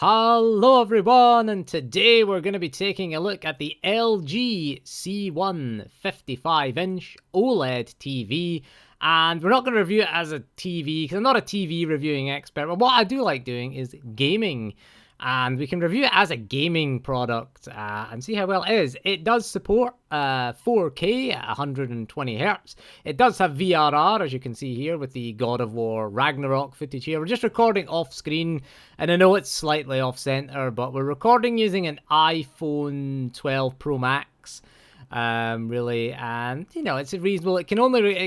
Hello everyone, and today we're going to be taking a look at the LG C1 55-inch OLED TV. And we're not going to review it as a TV, because I'm not a TV reviewing expert, but what I do like doing is gaming. And we can review it as a gaming product and see how well it is. It does support 4K at 120 Hz. It does have VRR, as you can see here, with the God of War Ragnarök footage here. We're just recording off screen, and I know it's slightly off center, but we're recording using an iPhone 12 Pro Max. Really, and you know, it's reasonable. It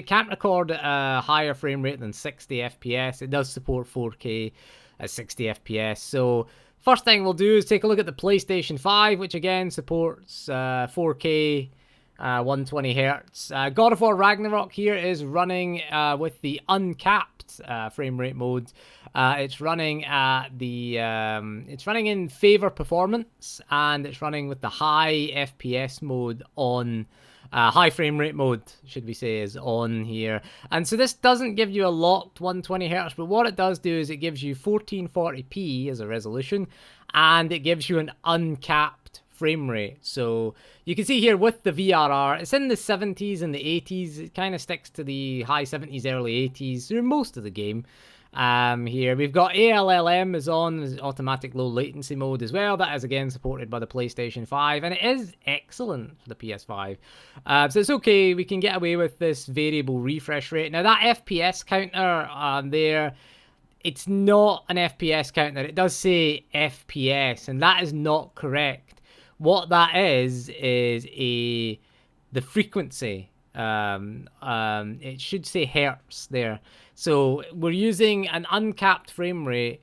can't record a higher frame rate than 60 FPS. It does support 4K at 60 FPS. So first thing we'll do is take a look at the PlayStation 5, which again supports 4K, 120 Hz. God of War Ragnarök here is running with the uncapped frame rate mode. It's running at the it's running in favor performance, and it's running with the high FPS mode on. High frame rate mode, should we say, is on here. And so this doesn't give you a locked 120 Hz, but what it does do is it gives you 1440p as a resolution, and it gives you an uncapped frame rate. So you can see here with the VRR, it's in the 70s and the 80s. It kind of sticks to the high 70s, early 80s through most of the game. Here we've got ALLM is on, automatic low latency mode as well. That is again supported by the PlayStation 5, and it is excellent for the PS5. So it's okay, we can get away with this variable refresh rate. Now that FPS counter there, it's not an FPS counter. It does say FPS, and that is not correct. What that is the frequency. It should say hertz there. So we're using an uncapped frame rate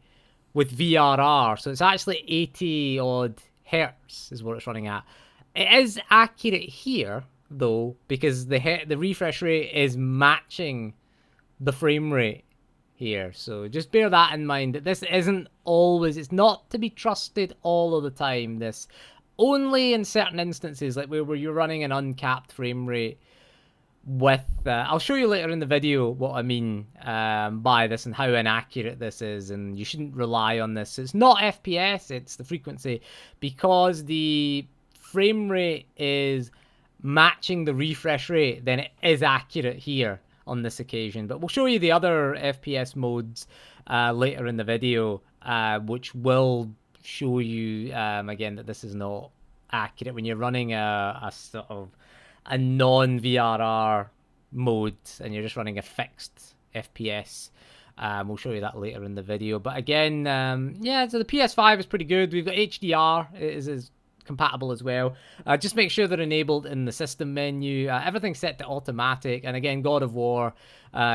with VRR. So it's actually 80 odd hertz is what it's running at. It is accurate here though, because the refresh rate is matching the frame rate here. So just bear that in mind, that this isn't always, it's not to be trusted all of the time. This only in certain instances, like where you're running an uncapped frame rate with I'll show you later in the video what I mean by this and how inaccurate this is, and you shouldn't rely on this. It's not FPS, it's the frequency, because the frame rate is matching the refresh rate, then it is accurate here on this occasion. But we'll show you the other FPS modes later in the video, which will show you again that this is not accurate when you're running a sort of a non-VRR mode and you're just running a fixed FPS. We'll show you that later in the video. But again, yeah, so the PS5 is pretty good. We've got HDR, it is compatible as well. Just make sure they're enabled in the system menu. Everything's set to automatic, and again, God of War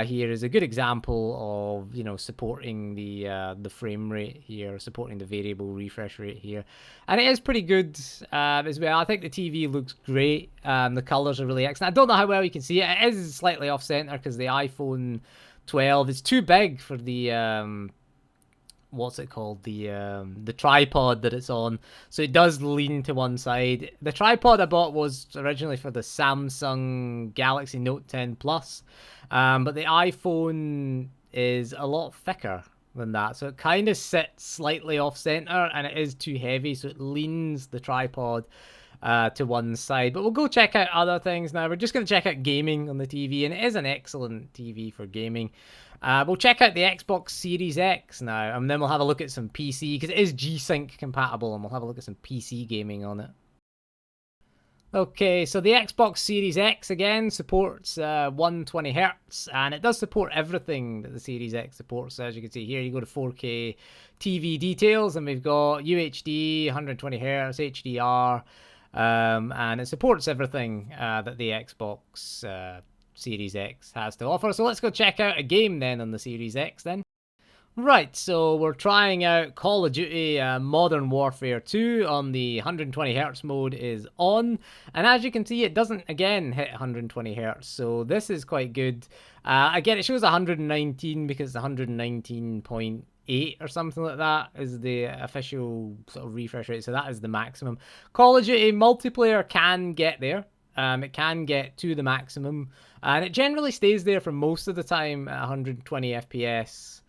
here is a good example of, you know, supporting the frame rate here, supporting the variable refresh rate here, and it is pretty good as well. I think the TV looks great. The colors are really excellent. I don't know how well you can see it. It is slightly off center because the iPhone 12 is too big for the what's it called, the tripod that it's on, so it does lean to one side. The tripod I bought was originally for the Samsung Galaxy Note 10 Plus, but the iPhone is a lot thicker than that, so it kind of sits slightly off center, and it is too heavy, so it leans the tripod to one side. But we'll go check out other things now. We're just going to check out gaming on the TV, and it is an excellent TV for gaming. We'll check out the Xbox Series X now, and then we'll have a look at some PC, because it is G-Sync compatible, and we'll have a look at some PC gaming on it. Okay, so the Xbox Series X again supports 120 Hz, and it does support everything that the Series X supports. As you can see here, you go to 4K TV details, and we've got UHD, 120 Hz, HDR, and it supports everything that the Xbox Series X has to offer. So let's go check out a game then on the Series X then. Right, so we're trying out Call of Duty Modern Warfare 2 on the 120 Hz mode is on, and as you can see, it doesn't again hit 120 Hz, so this is quite good. Again, it shows 119 because it's 119.8 or something like that is the official sort of refresh rate, so that is the maximum. Call of Duty multiplayer can get there. It can get to the maximum, and it generally stays there for most of the time at 120 FPS.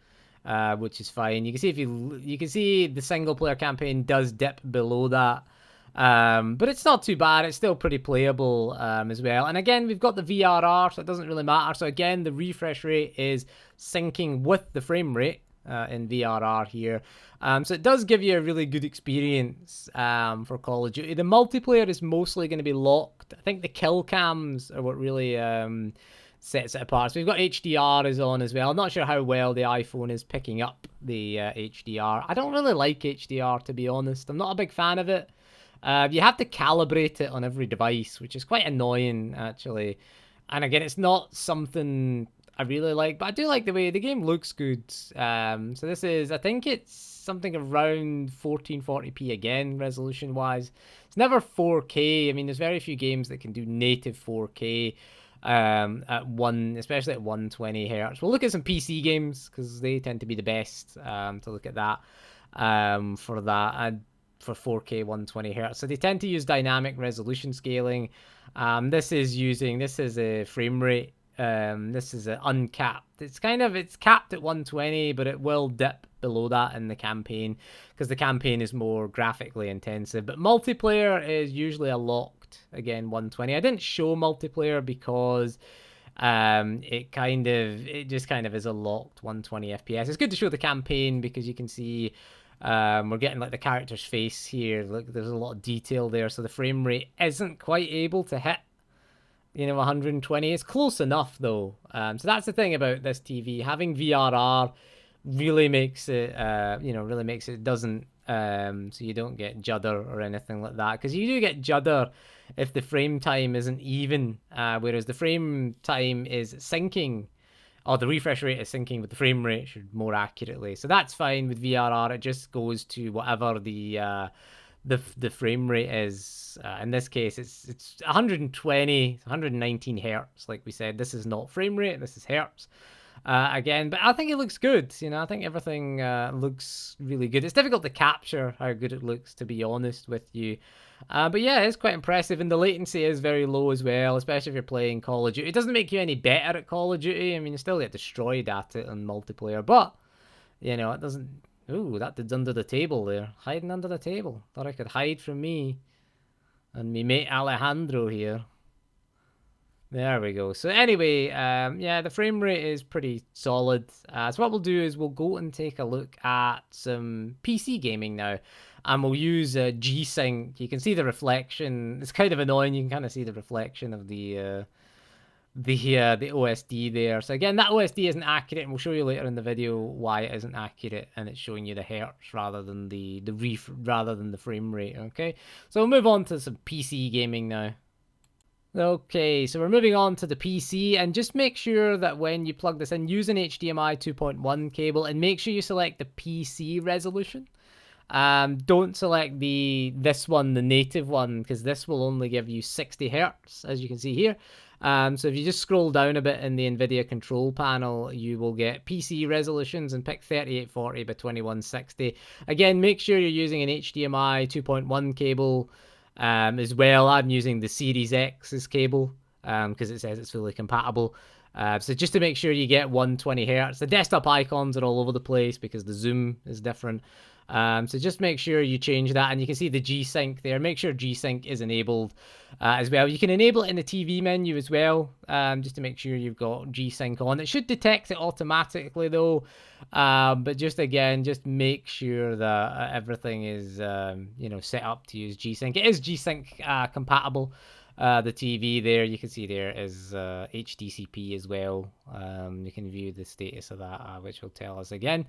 which is fine. You can see you can see the single player campaign does dip below that. But it's not too bad. It's still pretty playable as well. And again, we've got the VRR, so it doesn't really matter. So again, the refresh rate is syncing with the frame rate in VRR here. So it does give you a really good experience for Call of Duty. The multiplayer is mostly going to be locked. I think the kill cams are what really sets it apart. So we've got HDR is on as well. I'm not sure how well the iPhone is picking up the HDR. I don't really like HDR, to be honest. I'm not a big fan of it. You have to calibrate it on every device, which is quite annoying, actually. And again, it's not something I really like, but I do like the way the game looks good. So this is, I think it's something around 1440p again, resolution-wise. It's never 4K. I mean, there's very few games that can do native 4K especially at 120 hertz. We'll look at some PC games because they tend to be the best to look at that for that. And for 4K 120 hertz. So they tend to use dynamic resolution scaling. This is a frame rate. This is an uncapped. It's capped at 120, but it will dip below that in the campaign because the campaign is more graphically intensive. But multiplayer is usually a locked, again, 120. I didn't show multiplayer because it just kind of is a locked 120 FPS. It's good to show the campaign because you can see we're getting like the character's face here. Look, there's a lot of detail there, so the frame rate isn't quite able to hit 120. It's close enough though. So that's the thing about this TV. Having VRR really makes it doesn't so you don't get judder or anything like that, because you do get judder if the frame time isn't even, whereas the frame time is syncing. The refresh rate is syncing with the frame rate more accurately. So that's fine with VRR. It just goes to whatever the frame rate is. In this case, it's 120, 119 hertz. Like we said, this is not frame rate. This is hertz. Again, but I think it looks good. I think everything looks really good. It's difficult to capture how good it looks, to be honest with you. But yeah, it's quite impressive, and the latency is very low as well, especially if you're playing Call of Duty. It doesn't make you any better at Call of Duty. I mean, you still get destroyed at it on multiplayer, but, it doesn't... Ooh, that dude's under the table there. Hiding under the table. Thought I could hide from me and me mate Alejandro here. There we go. So anyway, yeah, the frame rate is pretty solid. So what we'll do is we'll go and take a look at some PC gaming now. And we'll use G-Sync. You can see the reflection. It's kind of annoying. You can kind of see the reflection of the OSD there. So again, that OSD isn't accurate, and we'll show you later in the video why it isn't accurate, and it's showing you the hertz rather than the frame rate. Okay, so we'll move on to some PC gaming now. Okay, so we're moving on to the PC, and just make sure that when you plug this in, use an HDMI 2.1 cable, and make sure you select the PC resolution. Don't select this one, the native one, because this will only give you 60 hertz, as you can see here. So if you just scroll down a bit in the Nvidia Control panel, you will get PC resolutions, and pick 3840 by 2160. Again, make sure you're using an HDMI 2.1 cable as well. I'm using the Series X's cable because it says it's fully compatible. So just to make sure you get 120 hertz. The desktop icons are all over the place because the zoom is different. So just make sure you change that, and you can see the G-Sync there. Make sure G-Sync is enabled as well. You can enable it in the TV menu as well, just to make sure you've got G-Sync on. It should detect it automatically though, but just make sure that everything is set up to use G-Sync. It is G-Sync compatible. The TV there, you can see there is HDCP as well. You can view the status of that, which will tell us again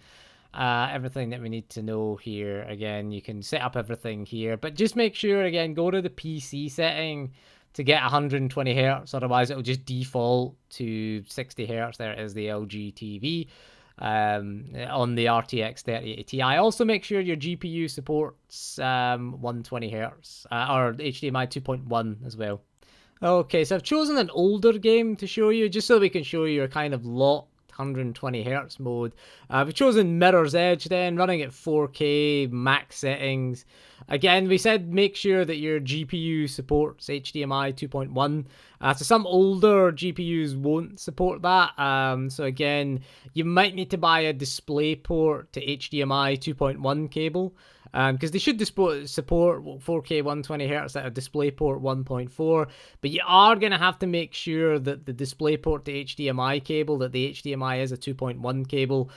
everything that we need to know here. Again, you can set up everything here, but just make sure, again, go to the PC setting to get 120 hertz, otherwise it'll just default to 60 hertz. There is the LG TV on the RTX 3080 Ti. Also make sure your GPU supports 120 hertz or HDMI 2.1 as well. Okay, so I've chosen an older game to show you, just so we can show you a kind of locked 120 hertz mode. We've chosen Mirror's Edge then, running at 4K max settings. Again, we said make sure that your GPU supports HDMI 2.1. So some older GPUs won't support that. So again, you might need to buy a DisplayPort to HDMI 2.1 cable, because they should support 4K 120Hz at a DisplayPort 1.4, but you are going to have to make sure that the DisplayPort to HDMI cable, that the HDMI is a 2.1 cable,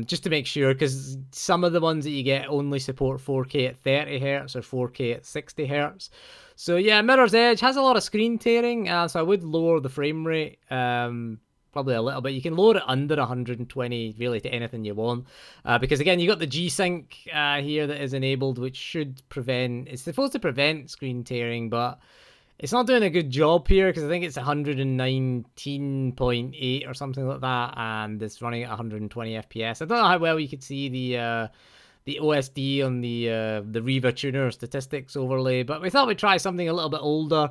just to make sure, because some of the ones that you get only support 4K at 30Hz or 4K at 60Hz. So yeah, Mirror's Edge has a lot of screen tearing, so I would lower the frame rate, probably a little bit. You can lower it under 120 really to anything you want, because again, you got the G-Sync here that is enabled, which should prevent, it's supposed to prevent screen tearing, but it's not doing a good job here, because I think it's 119.8 or something like that, and it's running at 120 FPS. I don't know how well you could see the OSD on the Riva Tuner statistics overlay, but we thought we'd try something a little bit older,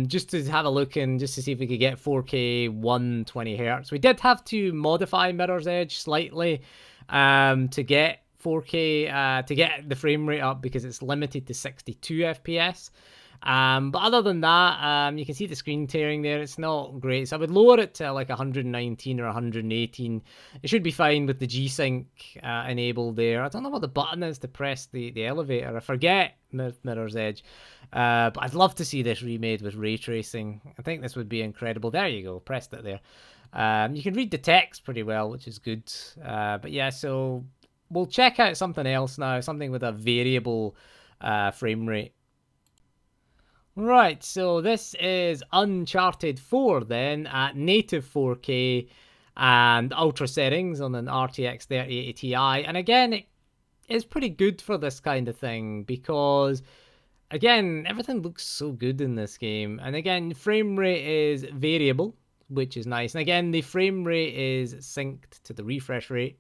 just to have a look and just to see if we could get 4K 120Hz. We did have to modify Mirror's Edge slightly to get 4K, to get the frame rate up, because it's limited to 62 FPS. But other than that, you can see the screen tearing there. It's not great. So I would lower it to like 119 or 118. It should be fine with the G-Sync enabled there. I don't know what the button is to press the elevator. I forget Mirror's Edge. But I'd love to see this remade with ray tracing. I think this would be incredible. There you go. Pressed it there. You can read the text pretty well, which is good. But yeah, so we'll check out something else now. Something with a variable frame rate. Right, so this is Uncharted 4 then at native 4K and ultra settings on an RTX 3080 Ti. And again, it is pretty good for this kind of thing, because again, everything looks so good in this game. And again, frame rate is variable, which is nice. And again, the frame rate is synced to the refresh rate.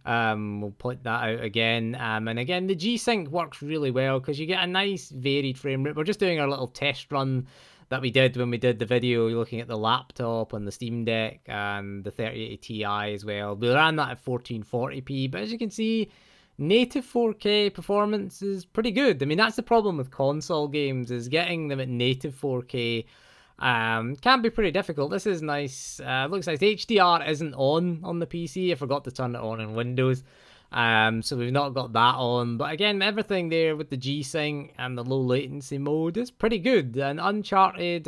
We'll point that out again. And again, the G-Sync works really well, because you get a nice varied frame rate. We're just doing our little test run that we did when we did the video looking at the laptop and the Steam Deck and the 3080 Ti as well. We ran that at 1440p, but as you can see, native 4K performance is pretty good. I mean, that's the problem with console games, is getting them at native 4K can be pretty difficult. This is nice. Looks like HDR isn't on the PC. I forgot to turn it on in Windows. So we've not got that on. But again, everything there with the G-Sync and the low latency mode is pretty good. And Uncharted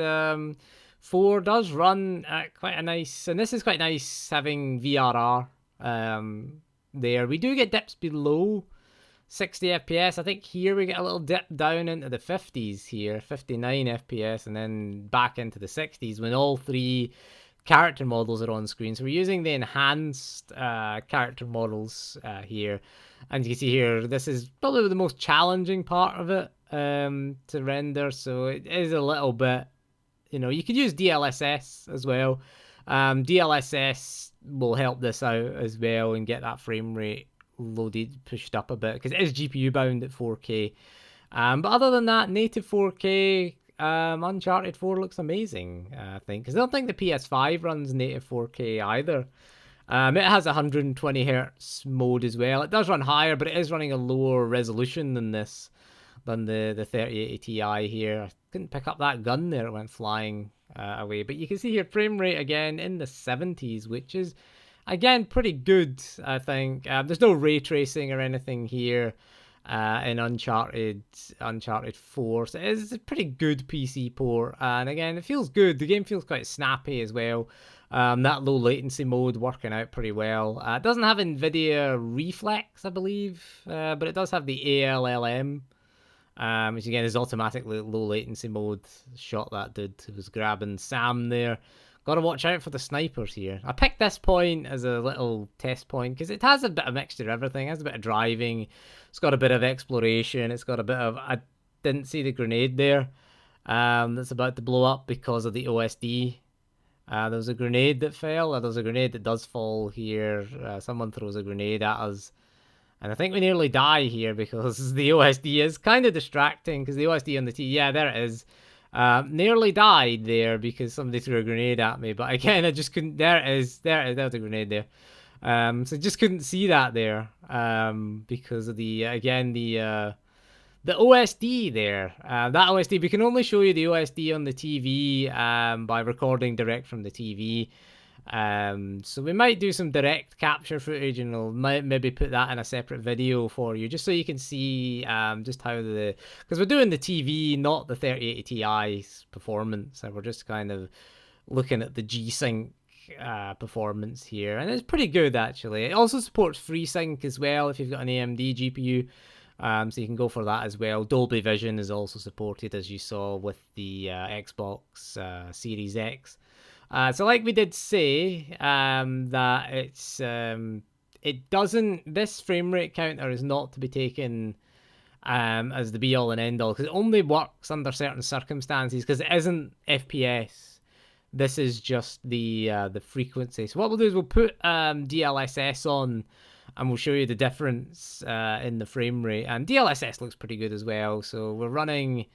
4 does run at quite a nice, and this is quite nice having VRR there. We do get dips below 60 FPS. I think here we get a little dip down into the 50s here, 59 FPS, and then back into the 60s when all three character models are on screen. So we're using the enhanced character models here. And you can see here, this is probably the most challenging part of it to render. So it is a little bit, you know, you could use DLSS as well. DLSS will help this out as well and get that frame rate pushed up a bit, because it is GPU bound at 4K. But other than that, native 4K, Uncharted 4 looks amazing, I think, because I don't think the PS5 runs native 4K either. It has 120Hz mode as well. It does run higher, but it is running a lower resolution than the 3080 Ti here. I couldn't pick up that gun there, it went flying away. But you can see here frame rate again in the 70s, which is again pretty good, I think. There's no ray tracing or anything here in Uncharted 4, so it's a pretty good PC port. And again, it feels good. The game feels quite snappy as well. That low latency mode working out pretty well. It doesn't have Nvidia Reflex, I believe, but it does have the ALLM, which again is automatically low latency mode. Shot that dude who was grabbing Sam there. Gotta watch out for the snipers here. I picked this point as a little test point because it has a bit of mixture of everything. It has a bit of driving. It's got a bit of exploration. It's got a bit of... I didn't see the grenade there. That's about to blow up because of the OSD. There was a grenade that fell. There was a grenade that does fall here. Someone throws a grenade at us. And I think we nearly die here because the OSD is kind of distracting, because the OSD on the T... Yeah, there it is. Nearly died there because somebody threw a grenade at me, but again, I just couldn't. There it is. There's a grenade there. So I just couldn't see that there because of the the OSD there. That OSD, we can only show you the OSD on the TV by recording direct from the TV. So we might do some direct capture footage, and we'll maybe put that in a separate video for you, just so you can see just how because we're doing the TV, not the 3080 Ti's performance, and we're just kind of looking at the G-Sync performance here, and it's pretty good actually. It also supports FreeSync as well if you've got an AMD GPU. So you can go for that as well. Dolby Vision is also supported, as you saw with the Xbox Series X. So like we did say, that this frame rate counter is not to be taken as the be all and end all, because it only works under certain circumstances, because it isn't FPS. This is just the frequency. So what we'll do is we'll put DLSS on, and we'll show you the difference in the frame rate. And DLSS looks pretty good as well. So we're running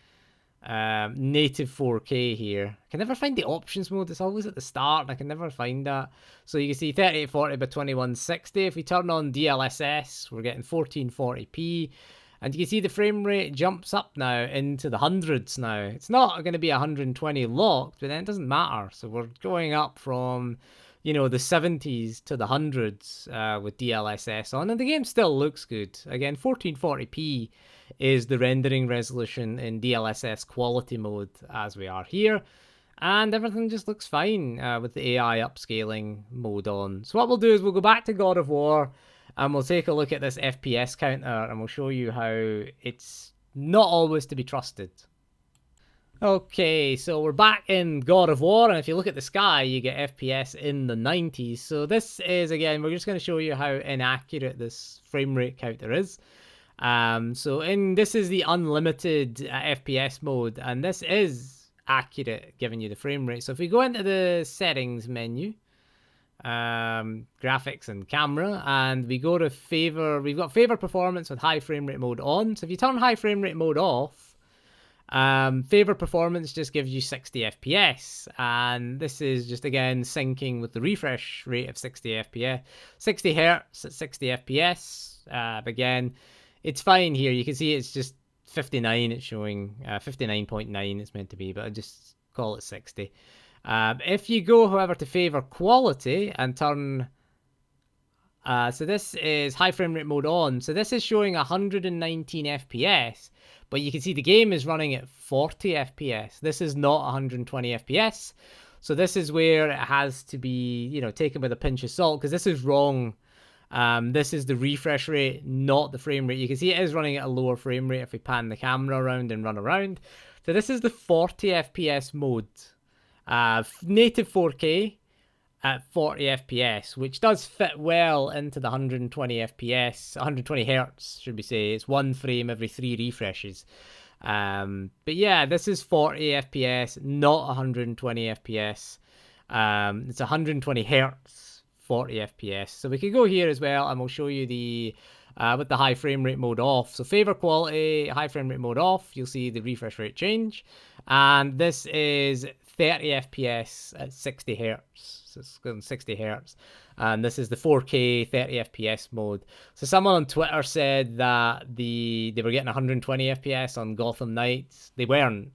native 4K here. I can never find the options mode. It's always at the start, and I can never find that. So you can see 3840 by 2160. If we turn on DLSS, we're getting 1440p. And you can see the frame rate jumps up now into the hundreds now. It's not going to be 120 locked, but then it doesn't matter. So we're going up from, the 70s to the hundreds with DLSS on. And the game still looks good. Again, 1440p is the rendering resolution in DLSS quality mode as we are here. And everything just looks fine with the AI upscaling mode on. So what we'll do is we'll go back to God of War, and we'll take a look at this FPS counter, and we'll show you how it's not always to be trusted. Okay, so we're back in God of War, and if you look at the sky, you get FPS in the 90s. So this is, again, we're just going to show you how inaccurate this frame rate counter is. This is the unlimited FPS mode, and this is accurate giving you the frame rate. So if we go into the settings menu, graphics and camera, and we go to favor, we've got favor performance with high frame rate mode on. So if you turn high frame rate mode off, favor performance just gives you 60 FPS, and this is just again syncing with the refresh rate of 60 FPS, 60 hertz at 60 FPS. Again, it's fine here. You can see it's just 59. It's showing 59.9. It's meant to be, but I just call it 60. If you go, however, to favor quality and turn, so this is high frame rate mode on. So this is showing 119 FPS, but you can see the game is running at 40 FPS. This is not 120 FPS. So this is where it has to be, taken with a pinch of salt, because this is wrong. This is the refresh rate, not the frame rate. You can see it is running at a lower frame rate if we pan the camera around and run around. So this is the 40 FPS mode. Native 4K at 40 FPS, which does fit well into the 120 FPS, 120 hertz, should we say. It's one frame every 3 refreshes. But yeah, this is 40 FPS, not 120 FPS. It's 120 hertz, 40 FPS. So we can go here as well, and we'll show you the with the high frame rate mode off. So favor quality, high frame rate mode off, you'll see the refresh rate change. And this is 30 FPS at 60 hertz. So it's going 60 hertz. And this is the 4K 30 FPS mode. So someone on Twitter said that they were getting 120 FPS on Gotham Knights. They weren't.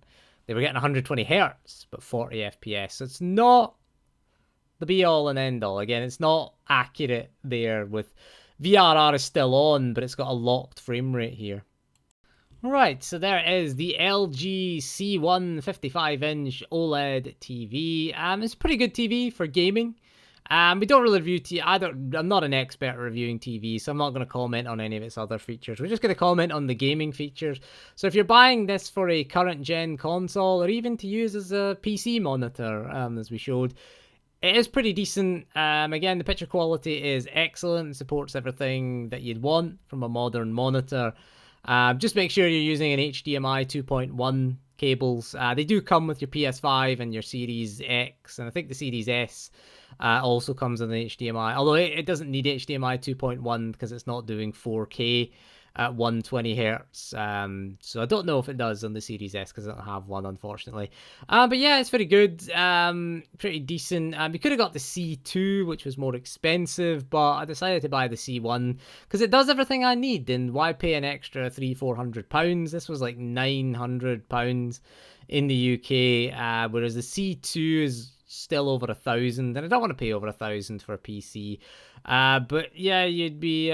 They were getting 120 hertz, but 40 FPS. So it's not the be all and end all. Again, it's not accurate there with VRR is still on, but it's got a locked frame rate here. Right, so there is the LG C1 55-inch OLED TV. It's a pretty good TV for gaming. We don't really review I'm not an expert at reviewing TV, so I'm not going to comment on any of its other features. We're just going to comment on the gaming features. So if you're buying this for a current gen console, or even to use as a PC monitor, as we showed, it is pretty decent. Again, the picture quality is excellent. It supports everything that you'd want from a modern monitor. Just make sure you're using an HDMI 2.1 cables. They do come with your PS5 and your Series X, and I think the Series S also comes with an HDMI, although it doesn't need HDMI 2.1 because it's not doing 4K. at 120 hertz. So I don't know if it does on the Series S because I don't have one, unfortunately. But yeah, it's very good. Pretty decent. We could have got the C2, which was more expensive, but I decided to buy the C1 because it does everything I need. And why pay an extra £300-400? This was like £900 in the UK, whereas the C2 is still over 1,000, and I don't want to pay over 1,000 for a PC. But yeah, you'd be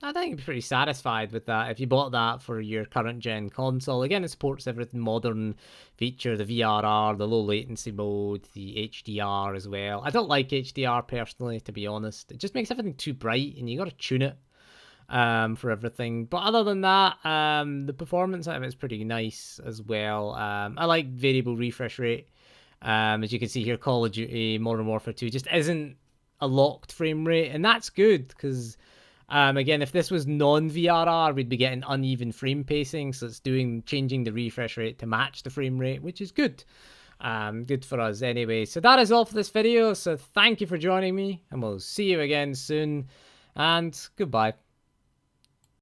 I think you'd be pretty satisfied with that if you bought that for your current gen console. Again, it supports everything modern feature, the VRR, the low latency mode, the HDR as well. I don't like HDR personally, to be honest. It just makes everything too bright, and you got to tune it for everything. But other than that, the performance out of it is pretty nice as well. I like variable refresh rate. As you can see here, Call of Duty Modern Warfare 2 just isn't a locked frame rate, and that's good because again, if this was non-VRR, we'd be getting uneven frame pacing, so it's changing the refresh rate to match the frame rate, which is good. Good for us anyway. So that is all for this video, so thank you for joining me, and we'll see you again soon, and goodbye.